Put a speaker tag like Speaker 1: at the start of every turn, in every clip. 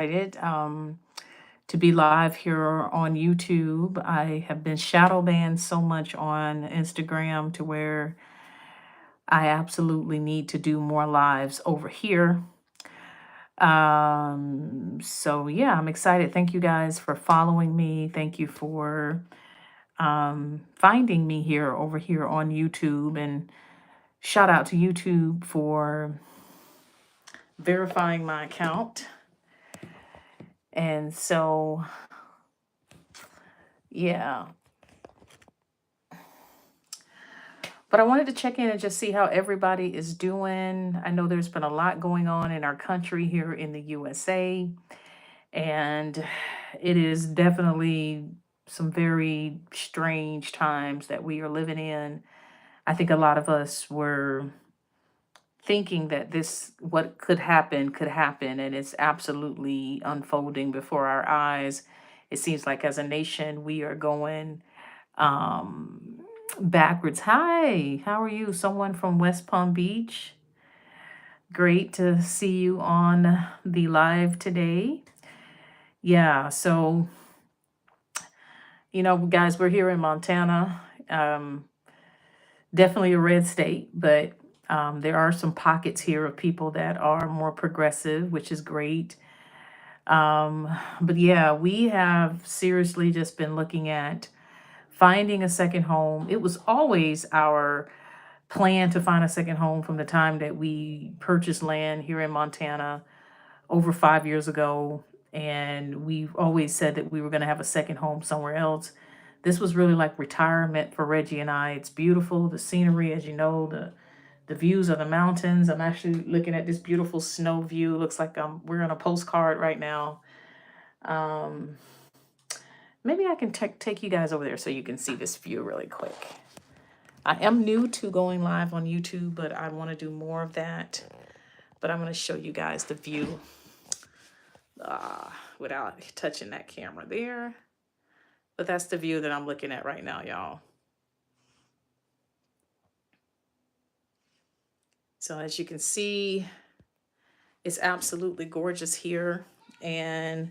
Speaker 1: excited to be live here on YouTube. I have been shadow banned so much on Instagram to where I absolutely need to do more lives over here. So yeah, I'm excited. Thank you guys for following me. Thank you for finding me here over here on YouTube, and shout out to YouTube for verifying my account. And so, yeah. But I wanted to check in and just see how everybody is doing. I know there's been a lot going on in our country here in the USA, and it is definitely some very strange times that we are living in. I think a lot of us were thinking that this, what could happen, and it's absolutely unfolding before our eyes. It seems like as a nation, we are going backwards. Hi, how are you? Someone from West Palm Beach. Great to see you on the live today. Yeah, so, guys, we're here in Montana. Definitely a red state, but there are some pockets here of people that are more progressive, which is great. But yeah, we have seriously just been looking at finding a second home. It was always our plan to find a second home from the time that we purchased land here in Montana over 5 years ago. And we've always said that we were going to have a second home somewhere else. This was really like retirement for Reggie and I. It's beautiful. The scenery, as you know, the views of the mountains. I'm actually looking at this beautiful snow view. Looks like we're on a postcard right now. Maybe I can take you guys over there so you can see this view really quick. I am new to going live on YouTube, but I want to do more of that. But I'm going to show you guys the view without touching that camera there. But that's the view that I'm looking at right now, y'all. So as you can see, it's absolutely gorgeous here, and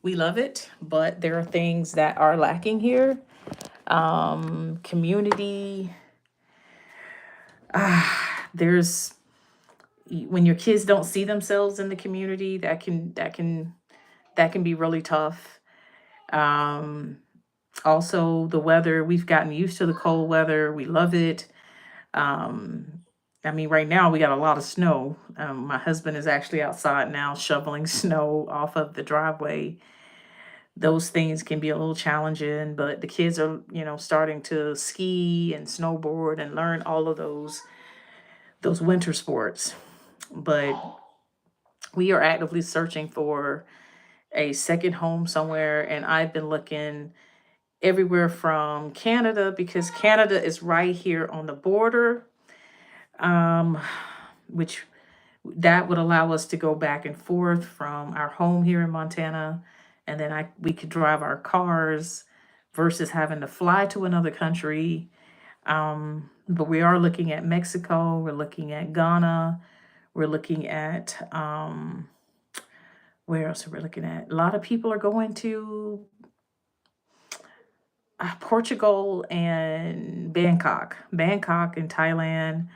Speaker 1: we love it. But there are things that are lacking here. Community. There's, when your kids don't see themselves in the community, that can be really tough. Also, the weather, we've gotten used to the cold weather. We love it. I mean, right now we got a lot of snow. My husband is actually outside now shoveling snow off of the driveway. Those things can be a little challenging, but the kids are, starting to ski and snowboard and learn all of those winter sports. But we are actively searching for a second home somewhere, and I've been looking everywhere from Canada, because Canada is right here on the border, which that would allow us to go back and forth from our home here in Montana, and then we could drive our cars versus having to fly to another country. But we are looking at Mexico, we're looking at Ghana, we're looking at where else are we looking at? A lot of people are going to Portugal and Bangkok and Thailand.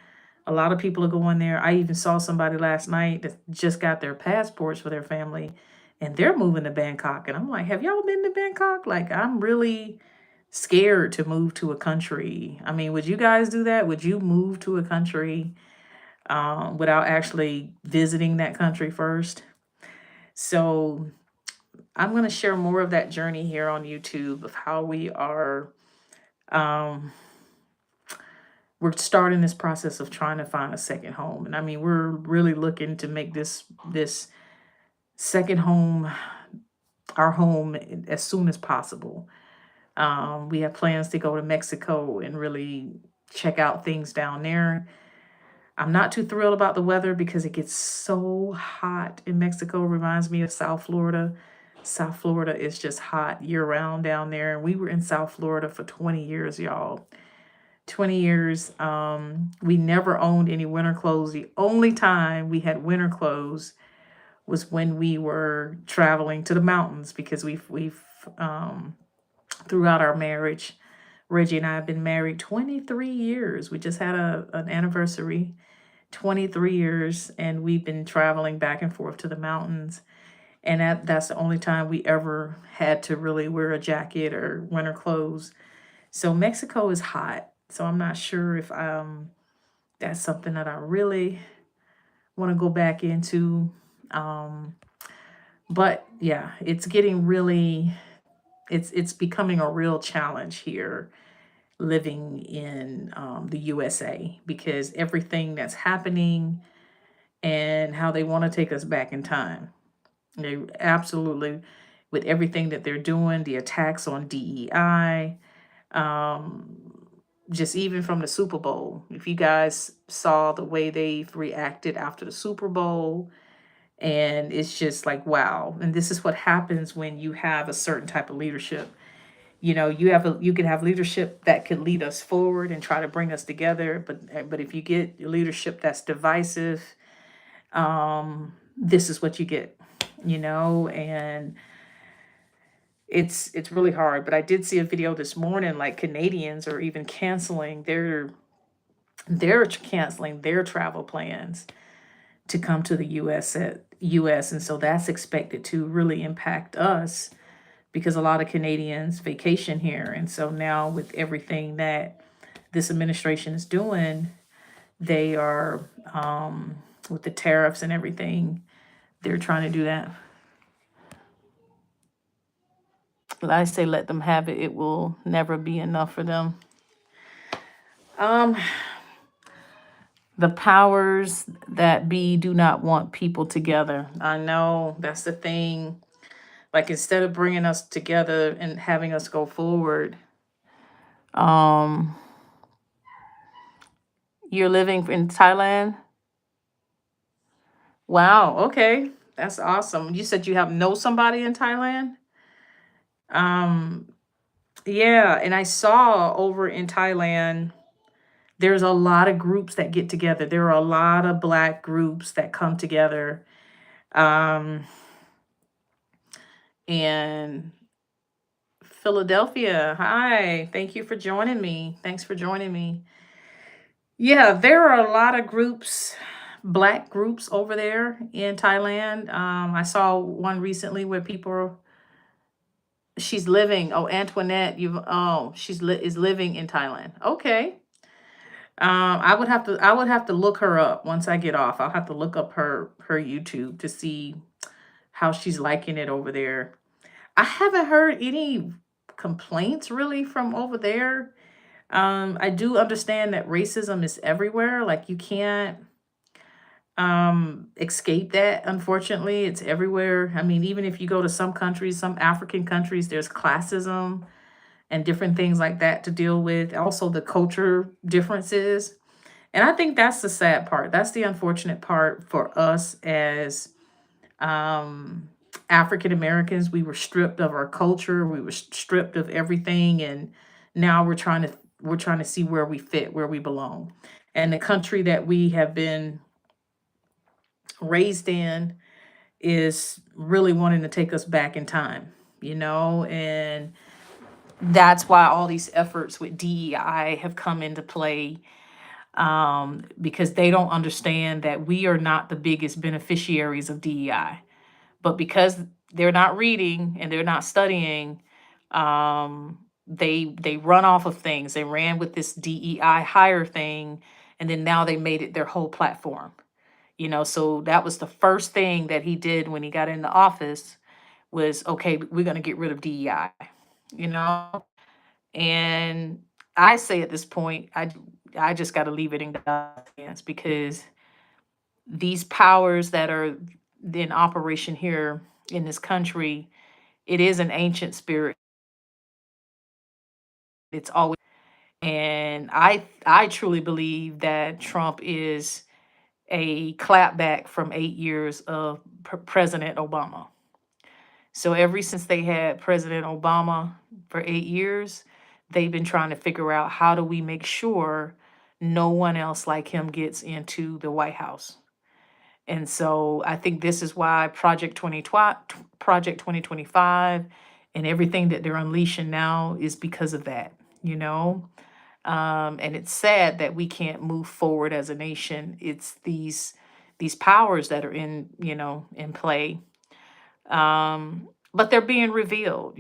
Speaker 1: A lot of people are going there. I even saw somebody last night that just got their passports for their family, and they're moving to Bangkok. And I'm like, have y'all been to Bangkok? Like, I'm really scared to move to a country. I mean, would you guys do that? Would you move to a country without actually visiting that country first? So I'm going to share more of that journey here on YouTube of how we are, we're starting this process of trying to find a second home. And I mean, we're really looking to make this second home our home as soon as possible. We have plans to go to Mexico and really check out things down there. I'm not too thrilled about the weather because it gets so hot in Mexico. It reminds me of South Florida. South Florida is just hot year round down there. We were in South Florida for 20 years, y'all. 20 years. We never owned any winter clothes. The only time we had winter clothes was when we were traveling to the mountains because we've throughout our marriage, Reggie and I have been married 23 years. We just had an anniversary, 23 years, and we've been traveling back and forth to the mountains. And that's the only time we ever had to really wear a jacket or winter clothes. So Mexico is hot. So I'm not sure if that's something that I really want to go back into. Um, but yeah, it's getting really it's becoming a real challenge here living in the USA because everything that's happening and how they want to take us back in time. They absolutely, with everything that they're doing, the attacks on DEI, um, just even from the Super Bowl. If you guys saw the way they've reacted after the Super Bowl, and it's just like, wow. And this is what happens when you have a certain type of leadership. You could have leadership that could lead us forward and try to bring us together, but if you get leadership that's divisive, this is what you get, and it's really hard. But I did see a video this morning, like Canadians are even they're canceling their travel plans to come to the US, and so that's expected to really impact us because a lot of Canadians vacation here. And so now with everything that this administration is doing, they are with the tariffs and everything, they're trying to do that. But I say let them have it. It will never be enough for them. Um, the powers that be do not want people together. I know that's the thing. Like instead of bringing us together and having us go forward, um, you're living in Thailand. Wow. Okay, that's awesome. You said you have know somebody in Thailand. Um, yeah, and I saw over in Thailand, there's a lot of groups that get together. There are a lot of Black groups that come together. Um, and Philadelphia, hi. Thank you for joining me. Thanks for joining me. Yeah, there are a lot of groups, Black groups over there in Thailand. I saw one recently where people she's living. Oh, Antoinette, is living in Thailand. Okay. I would have to look her up once I get off. I'll have to look up her YouTube to see how she's liking it over there. I haven't heard any complaints really from over there. I do understand that racism is everywhere. Like you can't escape that. Unfortunately, it's everywhere. I mean, even if you go to some countries, some African countries, there's classism and different things like that to deal with. Also, the culture differences. And I think that's the sad part. That's the unfortunate part for us as um, African Americans. We were stripped of our culture. We were stripped of everything, and now we're trying to see where we fit, where we belong. And the country that we have been raised in is really wanting to take us back in time, and that's why all these efforts with DEI have come into play, because they don't understand that we are not the biggest beneficiaries of DEI. But because they're not reading and they're not studying, they run off of things. They ran with this DEI hire thing, and then now they made it their whole platform. So that was the first thing that he did when he got in the office was, okay, we're going to get rid of DEI. You know, and I say at this point, I just got to leave it in God's hands because these powers that are in operation here in this country, it is an ancient spirit. It's always, and I truly believe that Trump is a clapback from 8 years of President Obama. So ever since they had President Obama for 8 years, they've been trying to figure out how do we make sure no one else like him gets into the White House. And so I think this is why Project 2025 and everything that they're unleashing now is because of that, you know? And it's sad that we can't move forward as a nation. It's these powers that are in play. But they're being revealed,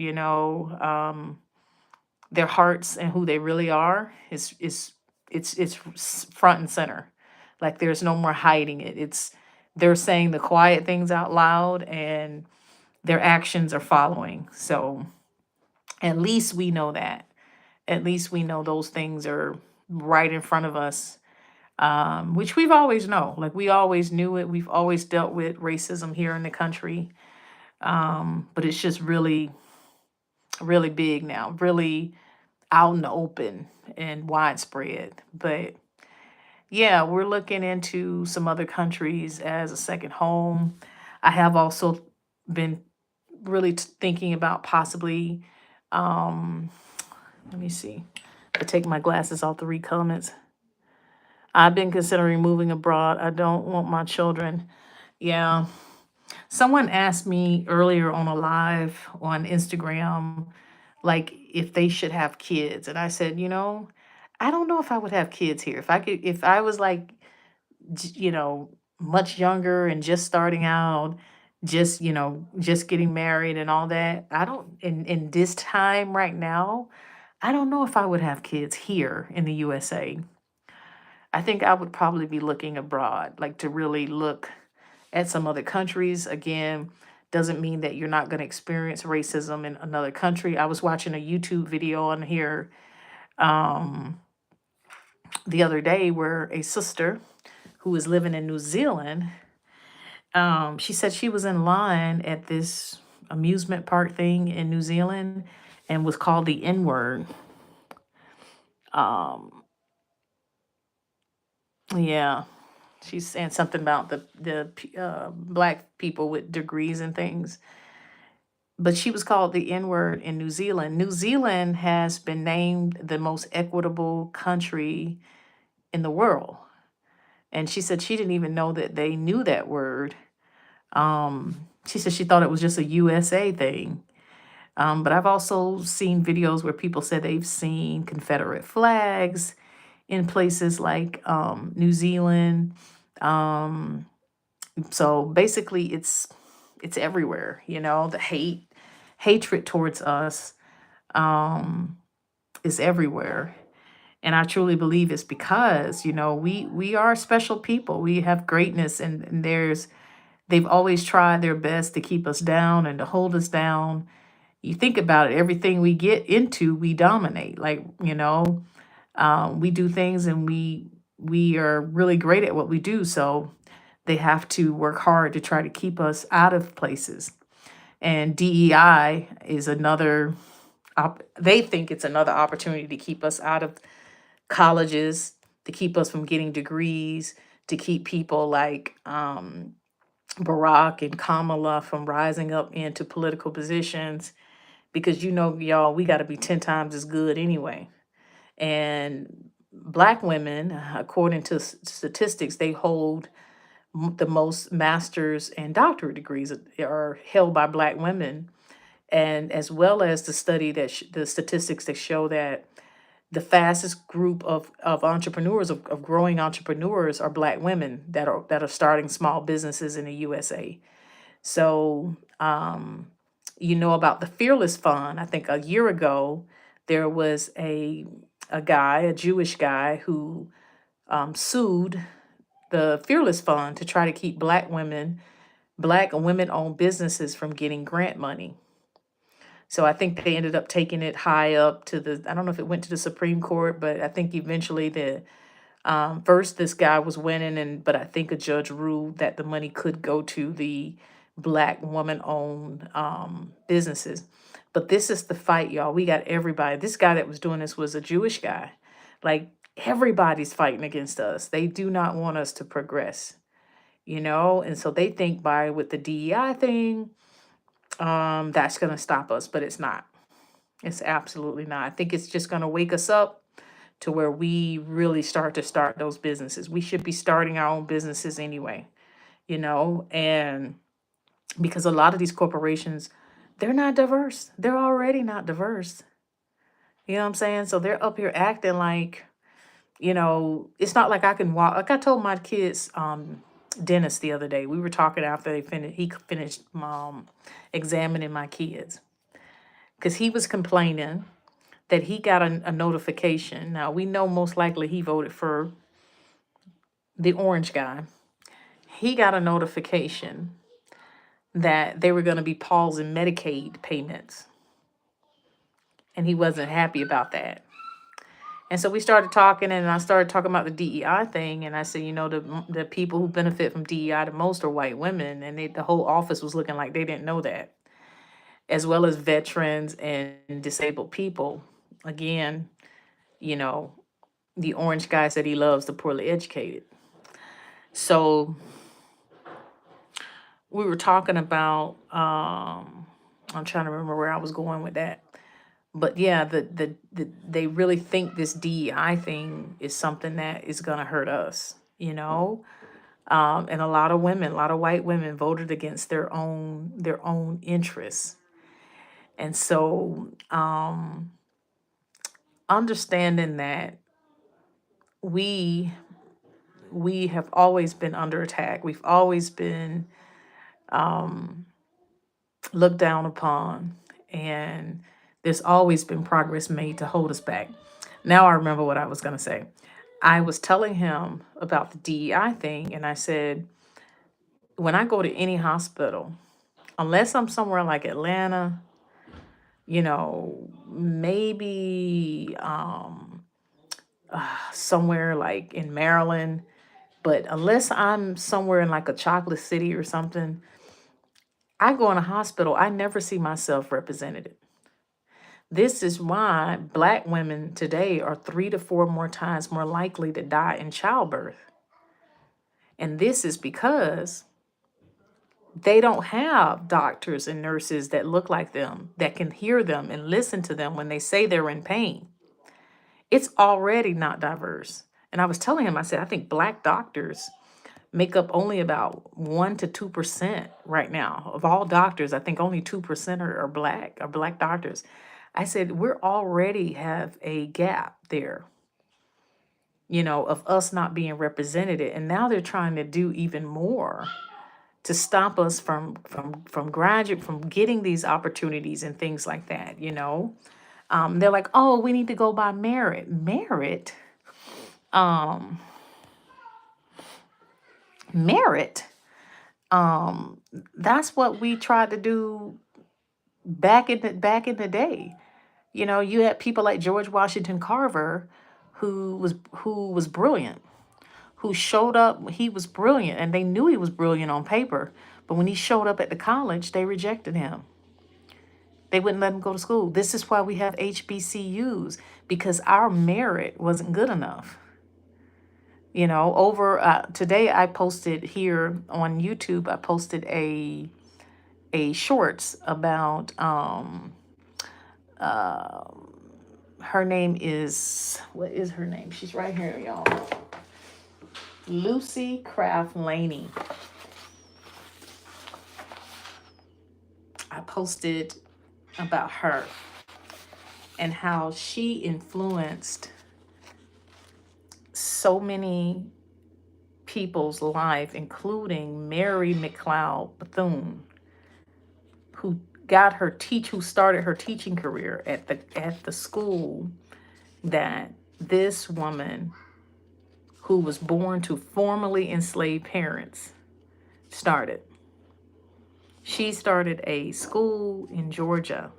Speaker 1: their hearts and who they really are is it's front and center. Like there's no more hiding it. It's they're saying the quiet things out loud and their actions are following. So at least we know that. At least we know those things are right in front of us, which we've always know. Like we always knew it. We've always dealt with racism here in the country, but it's just really, really big now, really out in the open and widespread. But yeah, we're looking into some other countries as a second home. I have also been really thinking about possibly, um, let me see, I take my glasses off to read comments. I've been considering moving abroad. I don't want my children. Yeah. Someone asked me earlier on a live on Instagram, like if they should have kids. And I said, I don't know if I would have kids here. If I was like, much younger and just starting out, just getting married and all that. I don't, in this time right now, I don't know if I would have kids here in the USA. I think I would probably be looking abroad, like to really look at some other countries. Again, doesn't mean that you're not going to experience racism in another country. I was watching a YouTube video on here um, the other day where a sister who was living in New Zealand, she said she was in line at this amusement park thing in New Zealand and was called the N word. Um, yeah, she's saying something about the black people with degrees and things, but she was called the N word in New Zealand. New Zealand has been named the most equitable country in the world, and she said she didn't even know that they knew that word. She said she thought it was just a USA thing. But I've also seen videos where people said they've seen Confederate flags in places like New Zealand. Um, so basically, it's everywhere. The hatred towards us um, is everywhere, and I truly believe it's because we are special people. We have greatness, and they've always tried their best to keep us down and to hold us down. You think about it, everything we get into, we dominate. Like, we do things and we are really great at what we do. So they have to work hard to try to keep us out of places. And DEI is another, they think it's another opportunity to keep us out of colleges, to keep us from getting degrees, to keep people like Barack and Kamala from rising up into political positions because y'all, we got to be 10 times as good anyway. And black women, according to statistics, they hold the most master's and doctorate degrees are held by black women, and as well as the study that the statistics that show that the fastest group of entrepreneurs of growing entrepreneurs are black women that are starting small businesses in the USA. So, you know about the Fearless Fund. I think a year ago, there was a Jewish guy, who sued the Fearless Fund to try to keep black and women-owned businesses from getting grant money. So I think they ended up taking it high up to I don't know if it went to the Supreme Court, but I think eventually first, this guy was winning, but I think a judge ruled that the money could go to the black woman-owned businesses. But this is the fight, y'all. We got everybody. This guy that was doing this was a Jewish guy. Like everybody's fighting against us. They do not want us to progress, And so they think with the DEI thing, that's gonna stop us, but it's not. It's absolutely not. I think it's just gonna wake us up to where we really start those businesses. We should be starting our own businesses anyway. and because a lot of these corporations, they're not diverse. They're already not diverse. You know what I'm saying? So they're up here acting like, it's not like I can walk. Like I told my kids, dentist the other day, we were talking after he finished examining my kids because he was complaining that he got a notification. Now we know most likely he voted for the orange guy. He got a notification that they were going to be pausing Medicaid payments, and he wasn't happy about that. And so we started talking, and I started talking about the DEI thing. And I said, the people who benefit from DEI the most are white women. And the whole office was looking like they didn't know that, as well as veterans and disabled people. Again, the orange guy said he loves the poorly educated. So we were talking about, I'm trying to remember where I was going with that. But yeah, they really think this DEI thing is something that is going to hurt us, and a lot of women, a lot of white women voted against their own interests. And so understanding that we have always been under attack. We've always been looked down upon, and there's always been progress made to hold us back. Now I remember what I was going to say. I was telling him about the DEI thing, and I said, when I go to any hospital, unless I'm somewhere like Atlanta, maybe somewhere like in Maryland, but unless I'm somewhere in like a chocolate city or something, I go in a hospital, I never see myself represented. This is why Black women today are 3 to 4 more times more likely to die in childbirth. And this is because they don't have doctors and nurses that look like them, that can hear them and listen to them when they say they're in pain. It's already not diverse. And I was telling him, I said, I think Black doctors make up only about 1 to 2% right now. Of all doctors, I think only 2% are Black doctors. I said, we're already have a gap there, of us not being represented. And now they're trying to do even more to stop us from getting these opportunities and things like that. They're like, oh, we need to go by merit. Merit. That's what we tried to do back in the day. You had people like George Washington Carver, who was brilliant, who showed up. He was brilliant, and they knew he was brilliant on paper. But when he showed up at the college, they rejected him. They wouldn't let him go to school. This is why we have HBCUs, because our merit wasn't good enough. Over today I posted here on YouTube, I posted a shorts about her name is, what is her name? She's right here, y'all. Lucy Craft Laney. I posted about her and how she influenced so many people's life, including Mary McLeod Bethune, who started her teaching career at the school that this woman, who was born to formerly enslaved parents, started. She started a school in Georgia.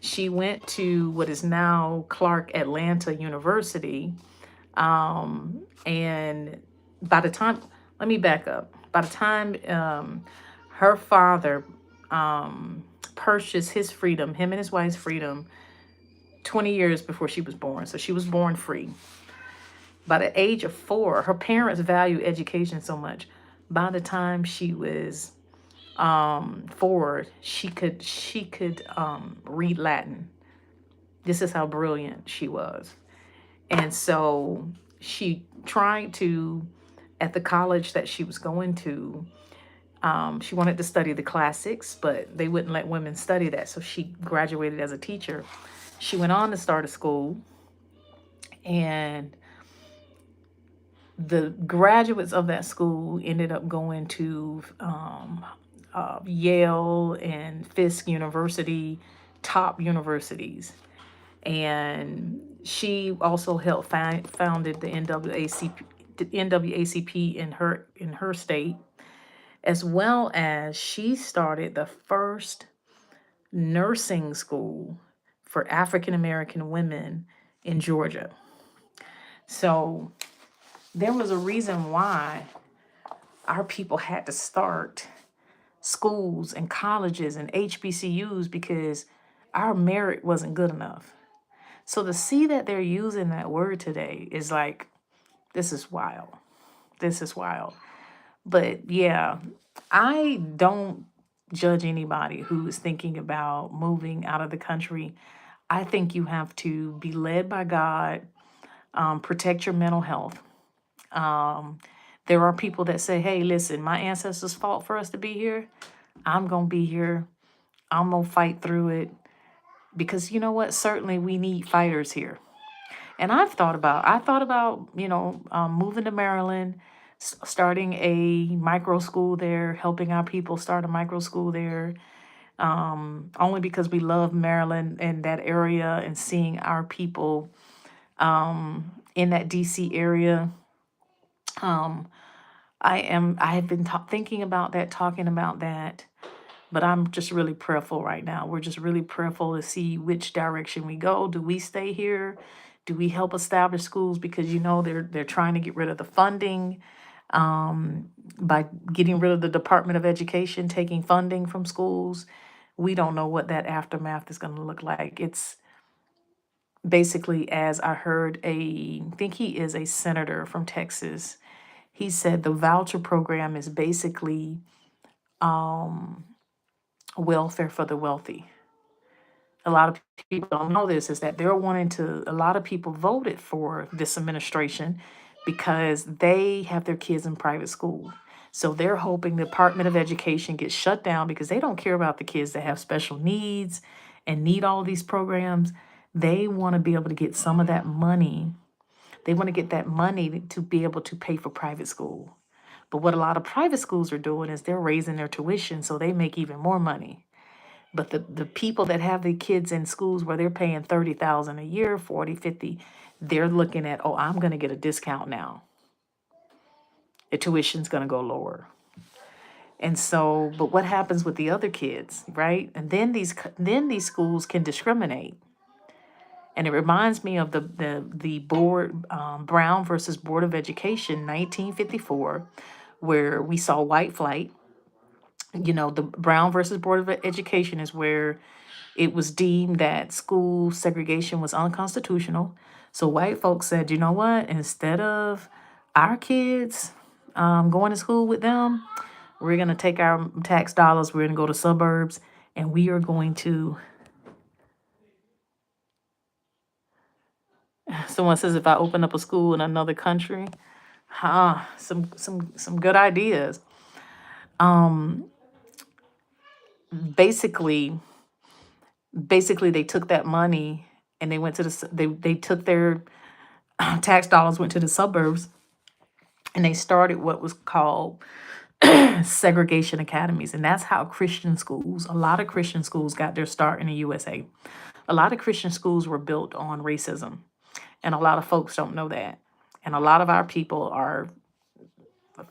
Speaker 1: She went to what is now Clark Atlanta University. And by the time, let me back up. By the time her father purchased his freedom, him and his wife's freedom, 20 years before she was born. So she was born free. By the age of 4, her parents valued education so much. By the time she was 4, she could read Latin. This is how brilliant she was. And so she tried to at the college that she was going to. She wanted to study the classics, but they wouldn't let women study that. So she graduated as a teacher. She went on to start a school, and the graduates of that school ended up going to Yale and Fisk University, top universities. And she also helped founded the NAACP in her state, as well as she started the first nursing school for African American women in Georgia. So there was a reason why our people had to start schools and colleges and HBCUs, because our merit wasn't good enough. So to see that they're using that word today is like, this is wild. This is wild. But yeah, I don't judge anybody who is thinking about moving out of the country. I think you have to be led by God, protect your mental health. There are people that say, hey, listen, my ancestors fought for us to be here. I'm going to be here. I'm going to fight through it. Because you know what? Certainly we need fighters here. And I thought about, moving to Maryland, starting a micro school there, helping our people start a micro school there. Only because we love Maryland and that area, and seeing our people in that DC area. I have been thinking about that, talking about that, but I'm just really prayerful right now. We're just really prayerful to see which direction we go. Do we stay here? Do we help establish schools? Because they're trying to get rid of the funding, by getting rid of the Department of Education, taking funding from schools. We don't know what that aftermath is going to look like. It's basically, as I heard, I think he is a senator from Texas. He said the voucher program is basically welfare for the wealthy. A lot of people don't know this, is that a lot of people voted for this administration because they have their kids in private school. So they're hoping the Department of Education gets shut down, because they don't care about the kids that have special needs and need all these programs. They want to be able to get some of that money. They want to get that money to be able to pay for private school. But what a lot of private schools are doing is they're raising their tuition so they make even more money. But the people that have the kids in schools where they're paying 30,000 a year, 40, 50, they're looking at, oh, I'm going to get a discount now. The tuition's going to go lower. And so, but what happens with the other kids, right? And then these schools can discriminate. And it reminds me of the board, Brown versus Board of Education, 1954, where we saw white flight. The Brown versus Board of Education is where it was deemed that school segregation was unconstitutional. So white folks said, you know what? Instead of our kids going to school with them, we're going to take our tax dollars, we're going to go to suburbs, and we are going to. Someone says, if I open up a school in another country, some good ideas. Basically, they took that money and they went to they took their tax dollars, went to the suburbs, and they started what was called segregation academies. And that's how a lot of Christian schools got their start in the USA. A lot of Christian schools were built on racism, and a lot of folks don't know that. And a lot of our people are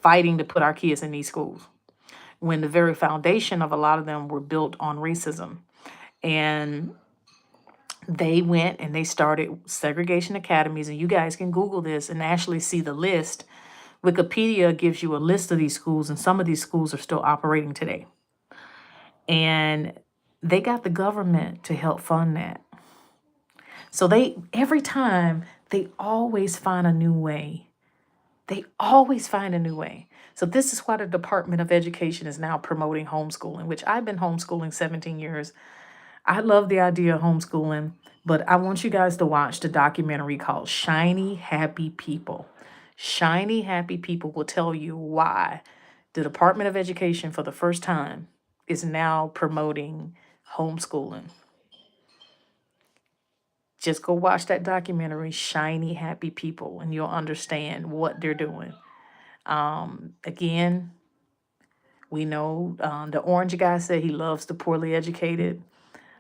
Speaker 1: fighting to put our kids in these schools, when the very foundation of a lot of them were built on racism. And they went and they started segregation academies. And you guys can Google this and actually see the list. Wikipedia gives you a list of these schools, and some of these schools are still operating today. And they got the government to help fund that. So every time, they always find a new way. They always find a new way. So this is why the Department of Education is now promoting homeschooling, which I've been homeschooling 17 years. I love the idea of homeschooling, but I want you guys to watch the documentary called Shiny Happy People. Shiny, happy people will tell you why the Department of Education, for the first time, is now promoting homeschooling. Just go watch that documentary, Shiny, Happy People, and you'll understand what they're doing. Again, we know the orange guy said he loves the poorly educated.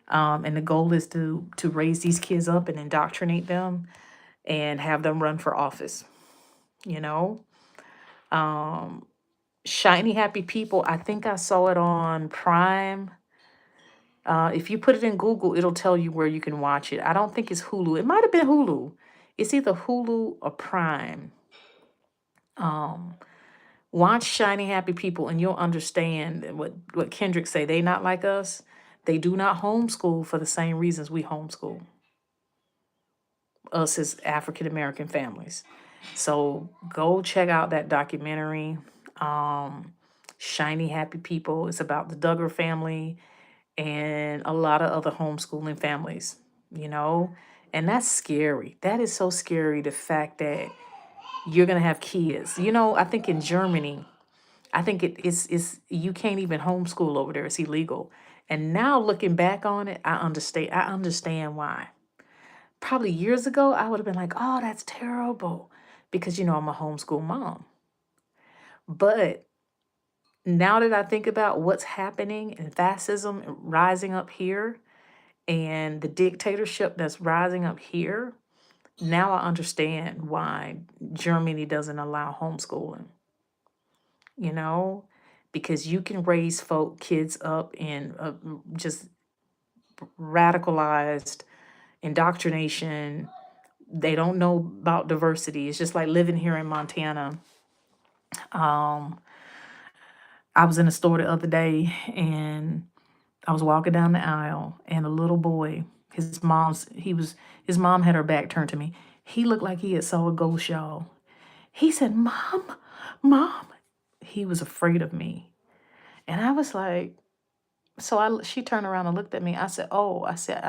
Speaker 1: And the goal is to raise these kids up and indoctrinate them and have them run for office. You know, Shiny Happy People. I think I saw it on Prime. If you put it in Google, it'll tell you where you can watch it. I don't think it's Hulu. It might have been Hulu. It's either Hulu or Prime. Watch Shiny Happy People and you'll understand what Kendrick say. They not like us. They do not homeschool for the same reasons we homeschool us as African American families. So go check out that documentary. Shiny Happy People. It's about the Duggar family and a lot of other homeschooling families, you know? And that's scary. That is so scary, the fact that you're gonna have kids. You know, I think in Germany, I think it's you can't even homeschool over there. It's illegal. And now looking back on it, I understand why. Probably years ago, I would have been like, oh, that's terrible. Because I'm a homeschool mom. But now that I think about what's happening and fascism rising up here and the dictatorship that's rising up here, now I understand why Germany doesn't allow homeschooling, you know, because you can raise kids up in just radicalized indoctrination. They don't know about diversity. It's just like living here in Montana. Um, I was in a store the other day and I was walking down the aisle and a little boy, his mom had her back turned to me. He looked like he had saw a ghost, y'all. He said, "Mom, Mom." He was afraid of me. And I was like, she turned around and looked at me. I said, "Oh," I said,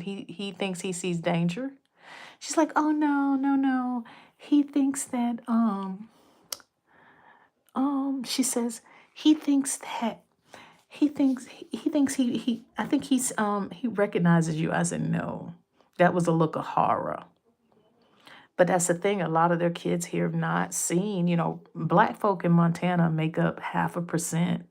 Speaker 1: he thinks he sees danger. She's like, "Oh no, no, no. He thinks that she says he thinks that he I think he recognizes you." I said, "No." That was a look of horror. But that's the thing, a lot of their kids here have not seen, black folk in Montana make up 0.5%,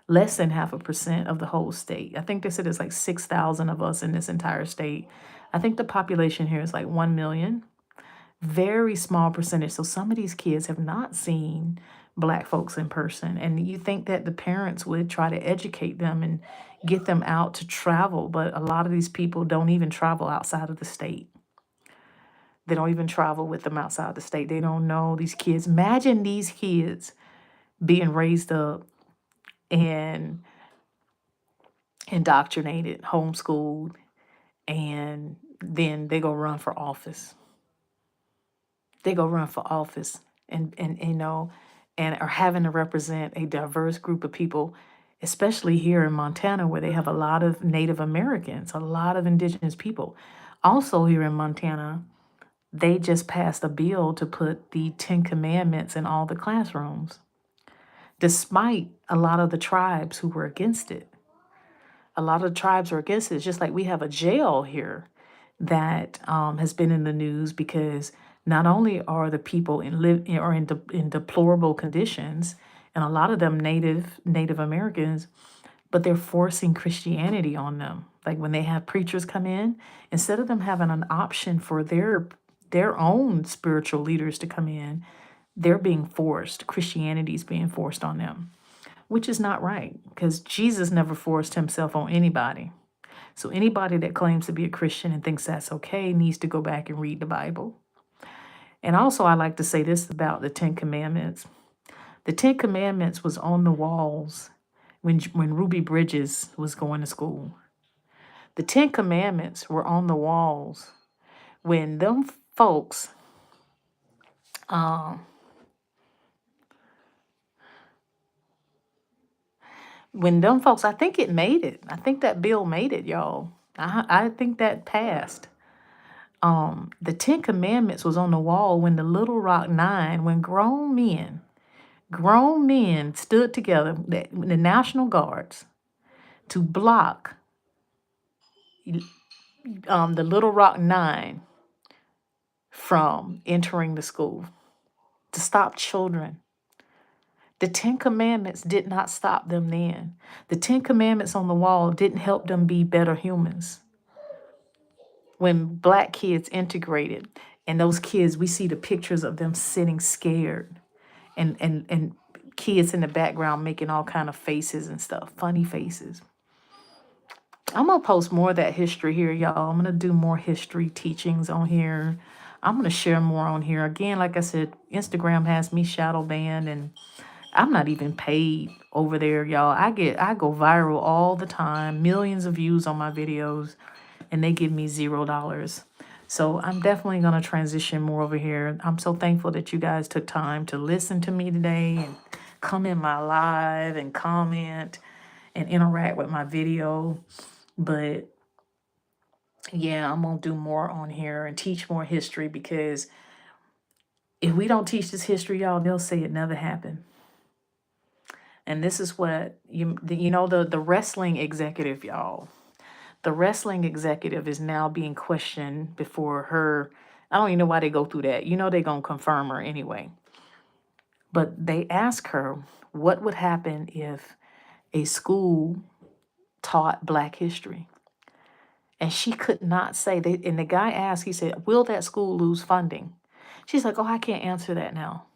Speaker 1: less than 0.5% of the whole state. I think they said it's like 6,000 of us in this entire state. I think the population here is like 1 million. Very small percentage. So some of these kids have not seen black folks in person. And you think that the parents would try to educate them and get them out to travel, but a lot of these people don't even travel outside of the state. They don't even travel with them outside the state. They don't know these kids. Imagine these kids being raised up and indoctrinated, homeschooled, and then they go run for office. They go run for office and and are having to represent a diverse group of people, especially here in Montana, where they have a lot of Native Americans, a lot of indigenous people. Also here in Montana, they just passed a bill to put the Ten Commandments in all the classrooms, despite a lot of the tribes who were against it. A lot of the tribes are against it. It's just like we have a jail here that has been in the news because not only are the people in deplorable conditions, and a lot of them Native Americans, but they're forcing Christianity on them. Like when they have preachers come in, instead of them having an option for their own spiritual leaders to come in, they're being forced. Christianity is being forced on them, which is not right because Jesus never forced himself on anybody. So anybody that claims to be a Christian and thinks that's okay needs to go back and read the Bible. And also, I like to say this about the Ten Commandments. The Ten Commandments was on the walls when Ruby Bridges was going to school. The Ten Commandments were on the walls when them folks, um, I think it made it. I think that bill made it, y'all. I think that passed. The Ten Commandments was on the wall when the Little Rock Nine, when grown men stood together, the National Guards, to block the Little Rock Nine from entering the school, to stop children. The Ten Commandments did not stop them then. The Ten Commandments on the wall didn't help them be better humans. When Black kids integrated, and those kids, we see the pictures of them sitting scared, and kids in the background making all kind of faces and stuff, funny faces. I'm gonna post more of that history here, y'all. I'm gonna do more history teachings on here. I'm gonna share more on here. Again, like I said, Instagram has me shadow banned, and I'm not even paid over there, y'all. I go viral all the time, millions of views on my videos, and they give me $0. So I'm definitely gonna transition more over here. I'm so thankful that you guys took time to listen to me today and come in my live and comment and interact with my video. But yeah, I'm gonna do more on here and teach more history, because if we don't teach this history, y'all, they'll say it never happened. And this is what the wrestling executive, y'all. The wrestling executive is now being questioned before her. I don't even know why they go through that. They're gonna confirm her anyway. But they ask her what would happen if a school taught Black history. And she could not say. And the guy asked, he said, will that school lose funding? She's like, oh, I can't answer that now.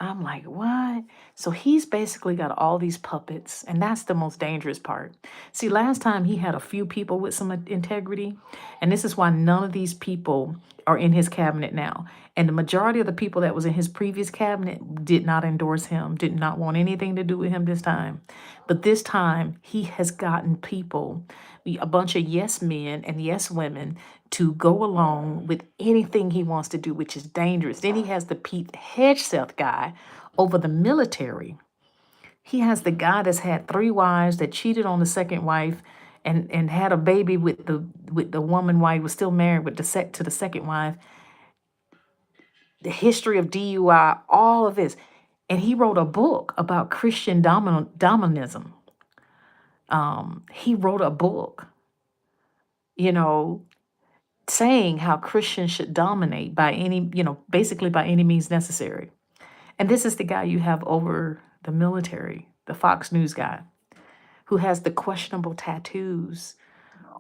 Speaker 1: I'm like, what? So he's basically got all these puppets, and that's the most dangerous part. See, last time he had a few people with some integrity, and this is why none of these people are in his cabinet now. And the majority of the people that was in his previous cabinet did not endorse him, did not want anything to do with him this time. But this time, he has gotten people, a bunch of yes men and yes women, to go along with anything he wants to do, which is dangerous. Then he has the Pete Hegseth guy over the military. He has the guy that's had 3 wives, that cheated on the second wife, and had a baby with the woman while he was still married with to the second wife. The history of DUI, all of this. And he wrote a book about Christian dominism. He wrote a book, saying how Christians should dominate by basically by any means necessary. And this is the guy you have over the military, the Fox News guy, who has the questionable tattoos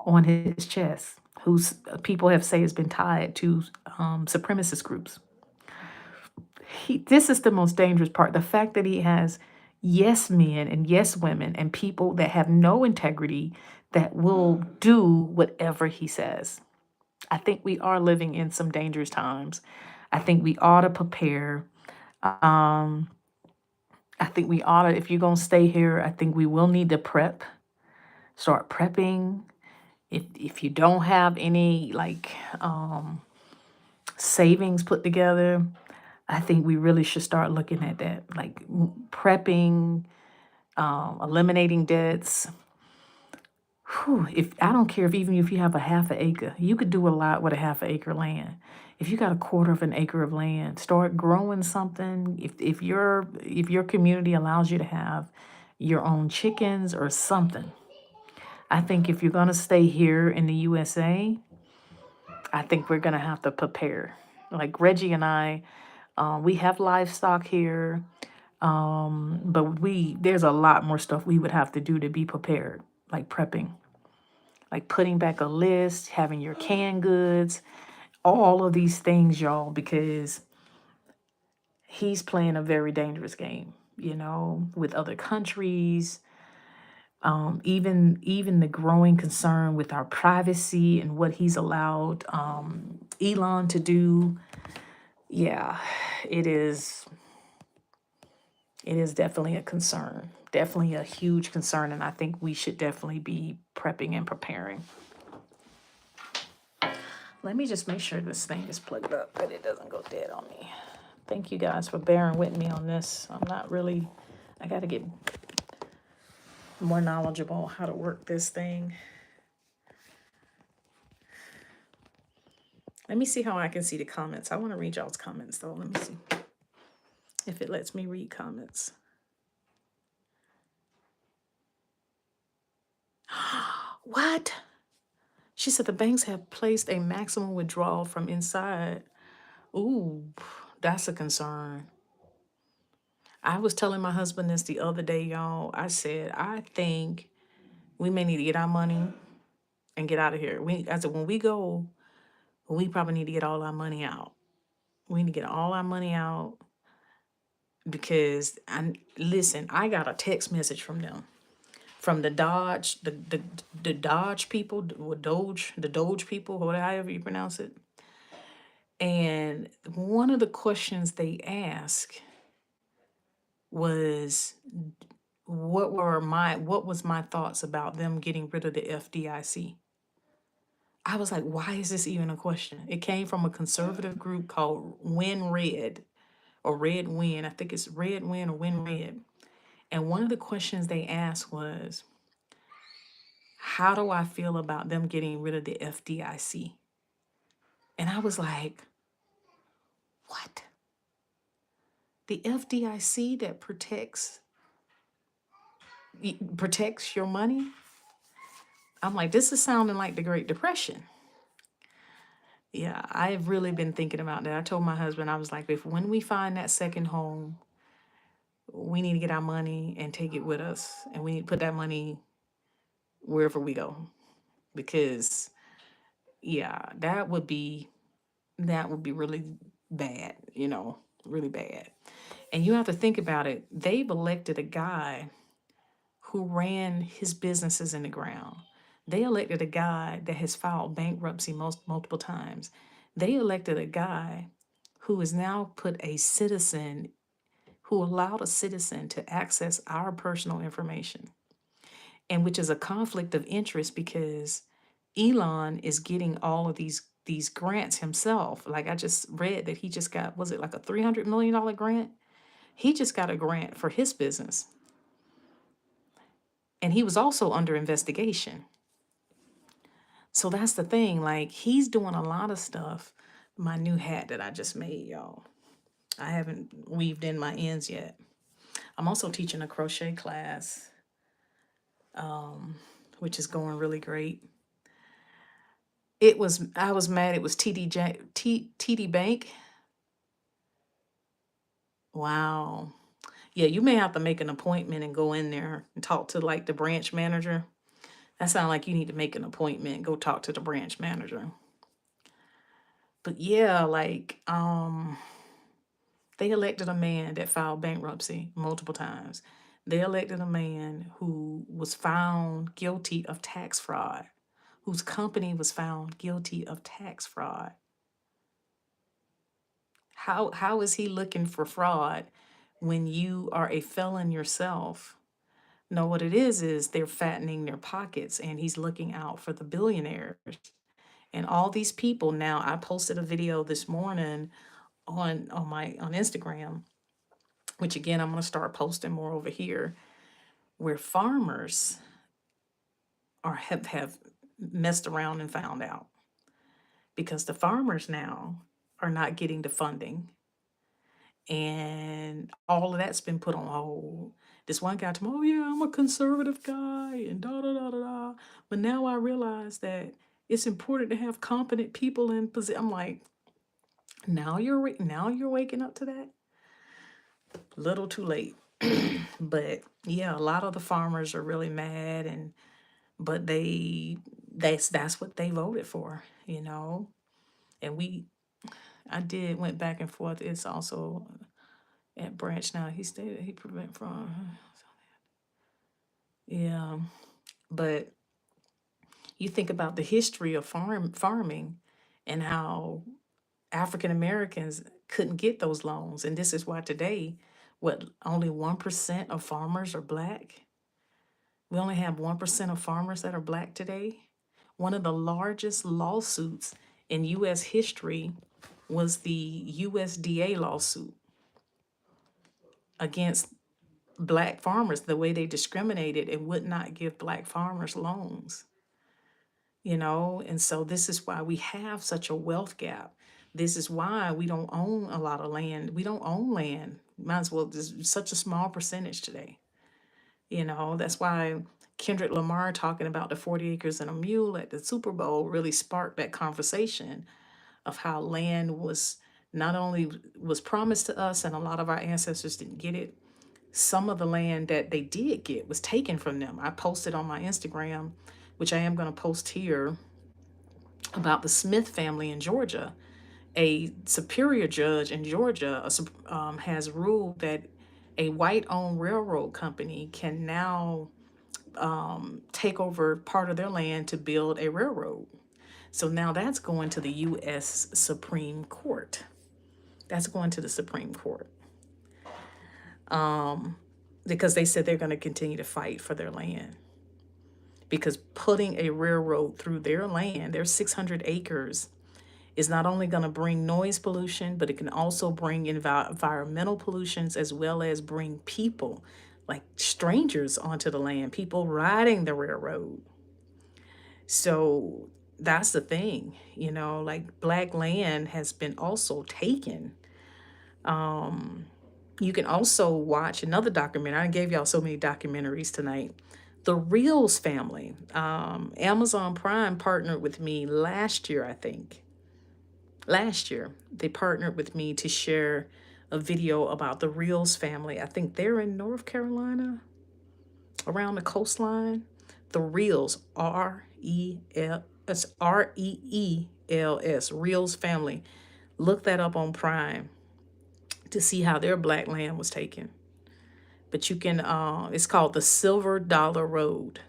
Speaker 1: on his chest, whose people have say has been tied to supremacist groups. This is the most dangerous part. The fact that he has yes men and yes women and people that have no integrity that will do whatever he says. I think we are living in some dangerous times. I think we ought to prepare. I think we ought to, if you're going to stay here, I think we will need to start prepping. If you don't have any savings put together, I think we really should start looking at that, like prepping, eliminating debts. If I don't care even if you have a half an acre, you could do a lot with a half an acre land. If you got a quarter of an acre of land, start growing something. If your community allows you to have your own chickens or something. I think if you're gonna stay here in the USA, I think we're gonna have to prepare. Like Reggie and I, we have livestock here, but there's a lot more stuff we would have to do to be prepared, like prepping. Like putting back a list, having your canned goods, all of these things, y'all, because he's playing a very dangerous game, with other countries. Even the growing concern with our privacy and what he's allowed Elon to do. Yeah, it is definitely a concern. Definitely a huge concern, and I think we should definitely be prepping and preparing. Let me just make sure this thing is plugged up, that it doesn't go dead on me. Thank you guys for bearing with me on this. I got to get more knowledgeable on how to work this thing. Let me see how I can see the comments. I want to read y'all's comments though. Let me see if it lets me read comments. What? She said the banks have placed a maximum withdrawal from inside. Ooh, that's a concern. I was telling my husband this the other day, y'all. I said, I think we may need to get our money and get out of here. I said, when we go, we probably need to get all our money out. We need to get all our money out because listen, I got a text message from them, from the Dodge, the Dodge people, the Doge people, however you pronounce it. And one of the questions they asked was, what was my thoughts about them getting rid of the FDIC? I was like, why is this even a question? It came from a conservative group called Win Red, or Red Win. I think it's Red Win or Win Red. And one of the questions they asked was, how do I feel about them getting rid of the FDIC? And I was like, what? The FDIC that protects your money? I'm like, this is sounding like the Great Depression. Yeah, I've really been thinking about that. I told my husband, I was like, if when we find that second home, we need to get our money and take it with us. And we need to put that money wherever we go. Because yeah, that would be really bad, really bad. And you have to think about it. They've elected a guy who ran his businesses in the ground. They elected a guy that has filed bankruptcy multiple times. They elected a guy who has now who allowed a citizen to access our personal information, and which is a conflict of interest because Elon is getting all of these grants himself. Like I just read that he just got, was it like a $300 million grant? He just got a grant for his business. And he was also under investigation. So that's the thing. Like he's doing a lot of stuff. My new hat that I just made, y'all. I haven't weaved in my ends yet. I'm also teaching a crochet class, which is going really great. I was mad it was TD Bank. Wow. Yeah, you may have to make an appointment and go in there and talk to like the branch manager. That sounds like you need to make an appointment and go talk to the branch manager. But yeah, like they elected a man that filed bankruptcy multiple times. They elected a man who was found guilty of tax fraud, whose company was found guilty of tax fraud. How is he looking for fraud when you are a felon yourself? No, what it is they're fattening their pockets, and he's looking out for the billionaires. And all these people now, I posted a video this morning on Instagram, which again I'm gonna start posting more over here, where farmers have messed around and found out, because the farmers now are not getting the funding, and all of that's been put on hold. This one guy told me, oh yeah, I'm a conservative guy and da da da da da. But now I realize that it's important to have competent people in position. I'm like, now you're waking up to that? Little too late. But yeah, a lot of the farmers are really mad, but that's what they voted for, And went back and forth. It's also at Branch now. He stated he prevent from. Yeah, but you think about the history of farming and how African Americans couldn't get those loans, and this is why today, only 1% of farmers are Black. We only have 1% of farmers that are Black today. One of the largest lawsuits in U.S. history was the USDA lawsuit against Black farmers, the way they discriminated and would not give Black farmers loans. And so this is why we have such a wealth gap. This is why we don't own a lot of land. We don't own land. Might as well, just such a small percentage today. That's why Kendrick Lamar talking about the 40 acres and a mule at the Super Bowl really sparked that conversation of how land was not only was promised to us and a lot of our ancestors didn't get it. Some of the land that they did get was taken from them. I posted on my Instagram, which I am going to post here, about the Smith family in Georgia. A superior judge in Georgia has ruled that a white-owned railroad company can now take over part of their land to build a railroad. So now that's going to the U.S. Supreme Court. That's going to the Supreme Court because they said they're going to continue to fight for their land. Because putting a railroad through their land, their 600 acres, is not only going to bring noise pollution, but it can also bring environmental pollutions as well as bring people, like strangers, onto the land, people riding the railroad. So that's the thing, like Black land has been also taken. You can also watch another documentary. I gave y'all so many documentaries tonight. The Reels family. Amazon Prime partnered with me last year, I think. Last year, they partnered with me to share a video about the Reels family. I think they're in North Carolina, around the coastline. The Reels, Reels, Reels family. Look that up on Prime to see how their Black land was taken. But you can, it's called the Silver Dollar Road.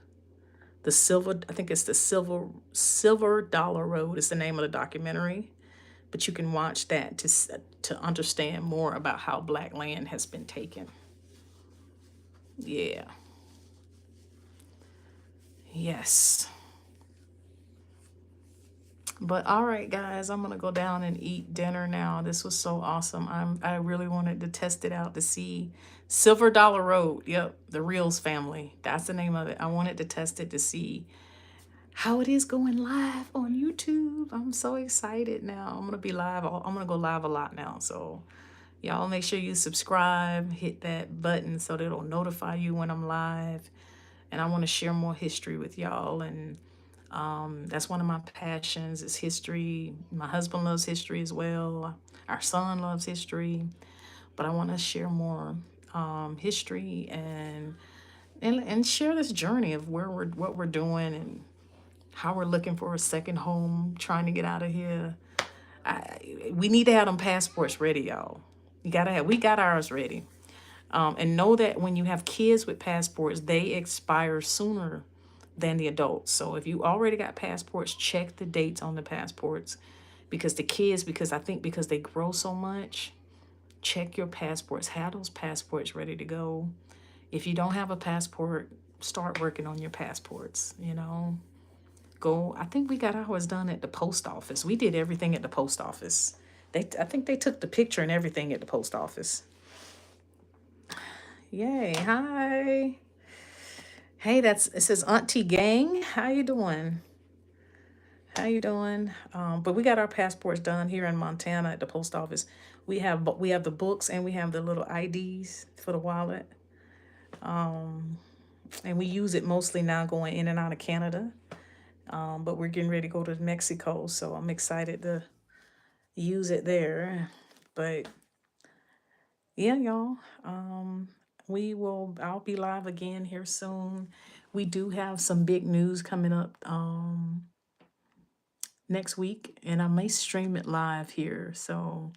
Speaker 1: I think it's the Silver Dollar Road is the name of the documentary. But you can watch that to understand more about how Black land has been taken. Yeah. Yes. But all right, guys, I'm gonna go down and eat dinner now. This was so awesome. I really wanted to test it out to see Silver Dollar Road. Yep, the Reels family. That's the name of it. I wanted to test it to see how it is going live on YouTube. I'm so excited now. I'm gonna be live. I'm gonna go live a lot now. So y'all make sure you subscribe, hit that button so that it'll notify you when I'm live. And I want to share more history with y'all. And that's one of my passions is history. My husband loves history as well. Our son loves history. But I want to share more history and share this journey of what we're doing and how we're looking for a second home, trying to get out of here. We need to have them passports ready, y'all. We got ours ready. And know that when you have kids with passports, they expire sooner than the adults. So if you already got passports, check the dates on the passports because I think because they grow so much, check your passports. Have those passports ready to go. If you don't have a passport, start working on your passports, Go. I think we got ours done at the post office. We did everything at the post office. I think they took the picture and everything at the post office. Yay. Hi. Hey, it says Auntie Gang. How you doing? How you doing? But we got our passports done here in Montana at the post office. We have the books and we have the little IDs for the wallet. And we use it mostly now going in and out of Canada. But we're getting ready to go to Mexico, so I'm excited to use it there. But yeah, y'all. I'll be live again here soon. We do have some big news coming up next week, and I may stream it live here. So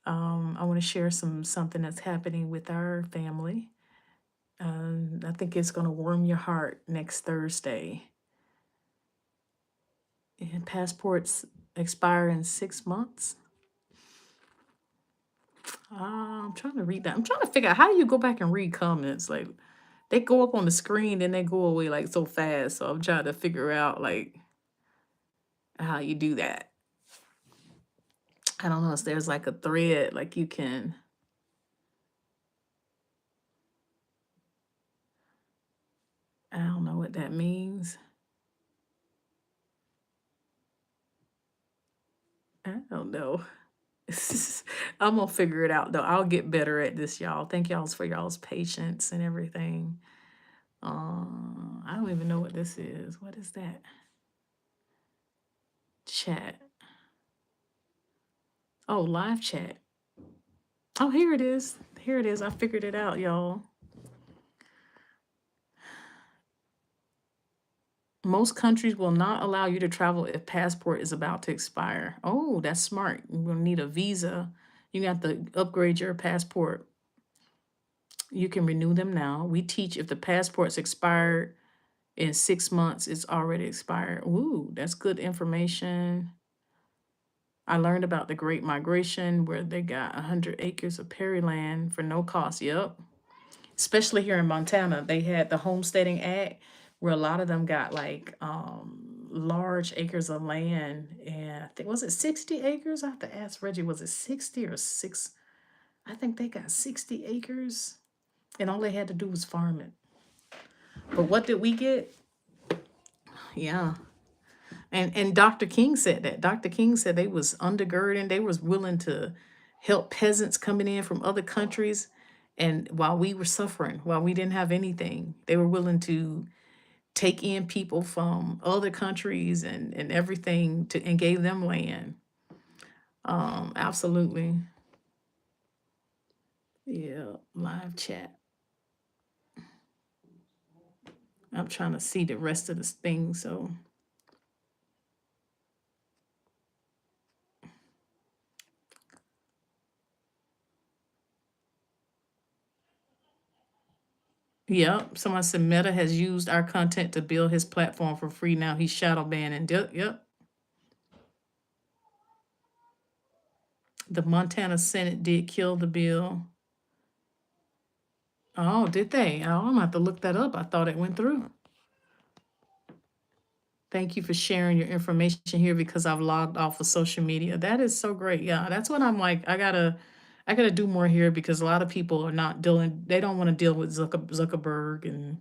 Speaker 1: I want to share something that's happening with our family. I think it's going to warm your heart next Thursday. And passports expire in 6 months. I'm trying to read that. I'm trying to figure out how do you go back and read comments. Like they go up on the screen and they go away like so fast. So I'm trying to figure out like how you do that. I don't know if there's like a thread like you can. I don't know what that means. I don't know. I'm gonna figure it out though. I'll get better at this, y'all. Thank y'all for y'all's patience and everything. I don't even know what this is. What is that? Chat. Oh, live chat. Oh, here it is. Here it is. I figured it out, y'all. Most countries will not allow you to travel if passport is about to expire. Oh, that's smart. You're gonna need a visa. You got to upgrade your passport. You can renew them now. We teach if the passport's expired in 6 months, it's already expired. Ooh, that's good information. I learned about the Great Migration where they got 100 acres of prairie land for no cost. Yep. Especially here in Montana, they had the Homesteading Act where a lot of them got like large acres of land. And I think, was it 60 acres? I have to ask Reggie, was it 60 or six? I think they got 60 acres and all they had to do was farm it. But what did we get? Yeah. And Dr. King said that. Dr. King said they was undergirding, they was willing to help peasants coming in from other countries. And while we were suffering, while we didn't have anything, they were willing to take in people from other countries and everything to and gave them land. Absolutely. Yeah, live chat. I'm trying to see the rest of this thing, so yep. Someone said Meta has used our content to build his platform for free. Now he's shadow banning. Yep. The Montana Senate did kill the bill. Oh, did they? Oh, I'm gonna have to look that up. I thought it went through. Thank you for sharing your information here because I've logged off of social media. That is so great. Yeah, that's what I'm like. I gotta do more here because a lot of people are not dealing. They don't want to deal with Zuckerberg and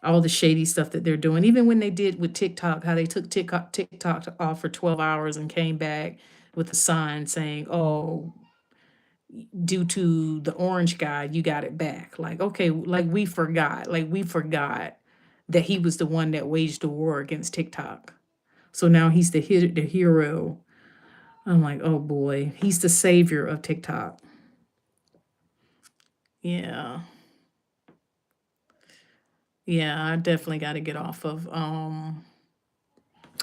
Speaker 1: all the shady stuff that they're doing. Even when they did with TikTok, how they took TikTok off for 12 hours and came back with a sign saying, "Oh, due to the orange guy, you got it back." Like, okay, like we forgot that he was the one that waged the war against TikTok. So now he's the hero. I'm like, oh boy, he's the savior of TikTok. Yeah. Yeah, I definitely got to get off of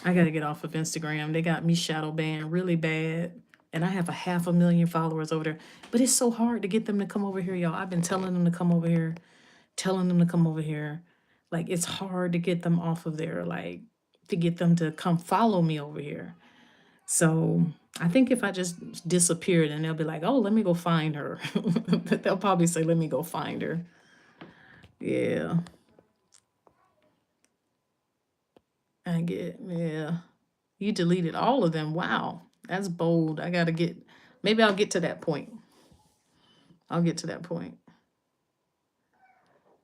Speaker 1: I got to get off of Instagram. They got me shadow banned really bad. And I have a 500,000 followers over there. But it's so hard to get them to come over here, y'all. I've been telling them to come over here, telling them to come over here. Like it's hard to get them off of there, like to get them to come follow me over here. So I think if I just disappeared and they'll be like, oh, let me go find her. They'll probably say, let me go find her. Yeah. Yeah. You deleted all of them. Wow. That's bold. Maybe I'll get to that point. I'll get to that point.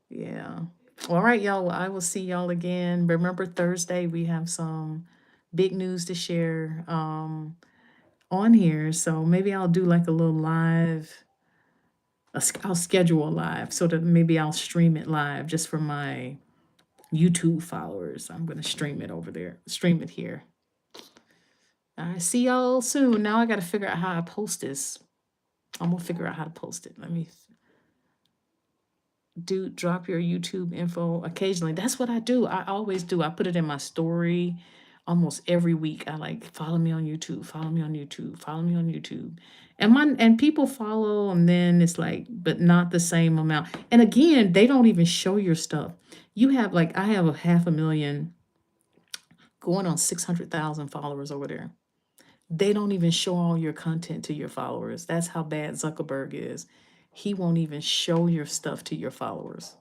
Speaker 1: Yeah. All right, y'all. Well, I will see y'all again. Remember Thursday we have some big news to share on here. So maybe I'll do like a little live. I'll schedule a live so that maybe I'll stream it live just for my YouTube followers. I'm gonna stream it over there. Stream it here. I see y'all soon. Now I got to figure out how I post this. I'm gonna figure out how to post it. Let me drop your YouTube info occasionally. That's what I do. I always do. I put it in my story almost every week. I like follow me on YouTube, follow me on YouTube, follow me on YouTube. And people follow and then it's like, but not the same amount. And again, they don't even show your stuff. You have like I have a 500,000 going on 600,000 followers over there. They don't even show all your content to your followers. That's how bad Zuckerberg is. He won't even show your stuff to your followers.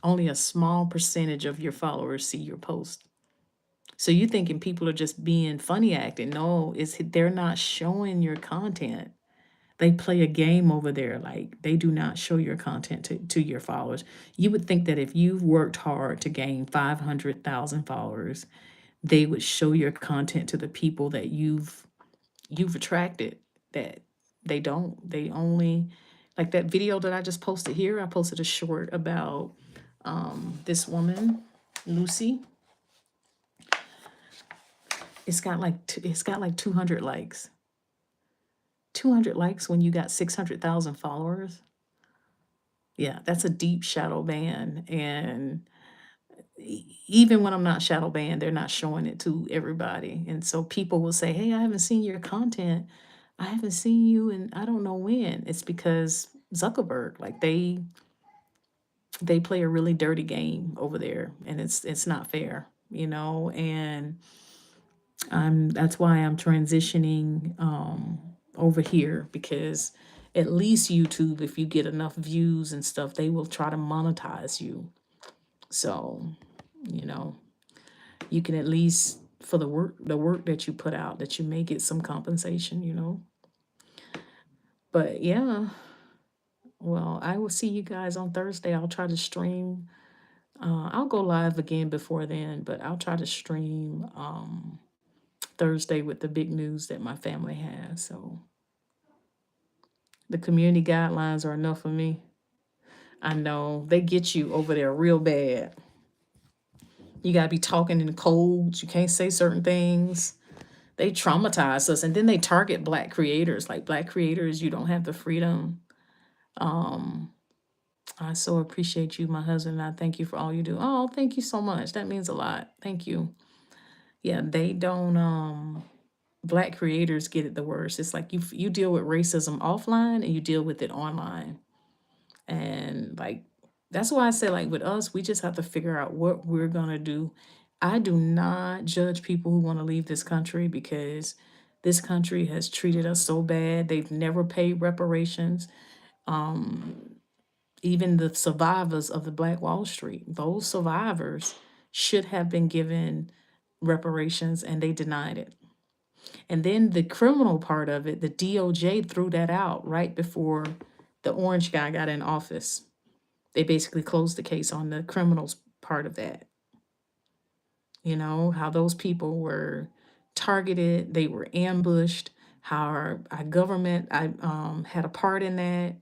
Speaker 1: Only a small percentage of your followers see your post. So you thinking people are just being funny acting. No, they're not showing your content. They play a game over there. Like they do not show your content to your followers. You would think that if you've worked hard to gain 500,000 followers, they would show your content to the people that you've you've attracted that. They only, like that video that I just posted here, I posted a short about this woman, Lucy. It's got like 200 likes. 200 likes when you got 600,000 followers. Yeah, that's a deep shadow ban. And even when I'm not shadow banned, they're not showing it to everybody. And so people will say, "Hey, I haven't seen your content. I haven't seen you and I don't know when." It's because Zuckerberg, like they play a really dirty game over there, and it's not fair, and that's why I'm transitioning over here, because at least YouTube, if you get enough views and stuff, they will try to monetize you. So, you know, you can at least, for the work that you put out, that you may get some compensation. But yeah, well, I will see you guys on Thursday. I'll try to stream. I'll go live again before then, but I'll try to stream Thursday with the big news that my family has. So the community guidelines are enough for me. I know they get you over there real bad. You got to be talking in codes. You can't say certain things. They traumatize us, and then they target Black creators. Like, Black creators, you don't have the freedom. Um, I so appreciate you, my husband, and I thank you for all you do. Oh, thank you so much. That means a lot. Thank you. Yeah, they don't. Black creators get it the worst. It's like you deal with racism offline and you deal with it online. And like, that's why I say, like, with us, we just have to figure out what we're gonna do. I do not judge people who want to leave this country, because this country has treated us so bad. They've never paid reparations. Even the survivors of the Black Wall Street, those survivors should have been given reparations, and they denied it. And then the criminal part of it, the DOJ threw that out right before the orange guy got in office. They basically closed the case on the criminals part of that. How those people were targeted, they were ambushed, how our government had a part in that.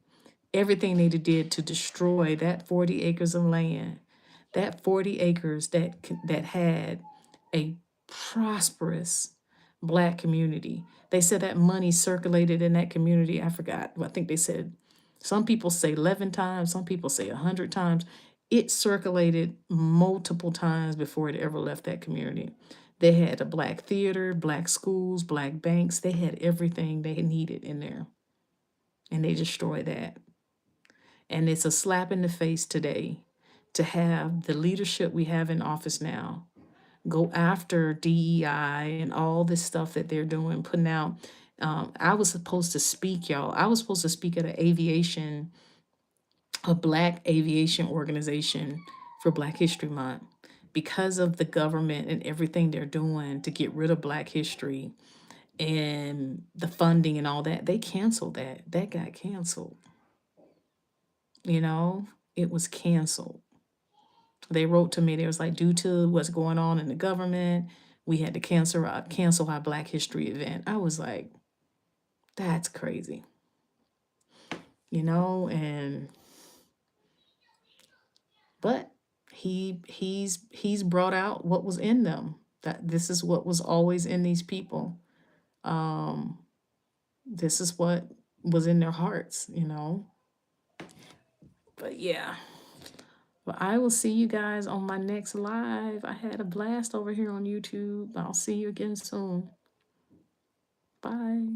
Speaker 1: Everything they did to destroy that 40 acres of land, that 40 acres that had a prosperous Black community. They said that money circulated in that community. I forgot. I think they said, some people say 11 times, some people say 100 times. It circulated multiple times before it ever left that community. They had a Black theater, Black schools, Black banks. They had everything they needed in there. And they destroyed that. And it's a slap in the face today to have the leadership we have in office now go after DEI and all this stuff that they're doing, putting out. I was supposed to speak, y'all. I was supposed to speak at a Black aviation organization for Black History Month. Because of the government and everything they're doing to get rid of Black history and the funding and all that, they canceled that. That got canceled. It was canceled. They wrote to me, they was like, due to what's going on in the government, we had to cancel our Black History event. I was like, that's crazy. And but he's brought out what was in them. That this is what was always in these people. This is what was in their hearts. But yeah. Well, I will see you guys on my next live. I had a blast over here on YouTube. I'll see you again soon. Bye.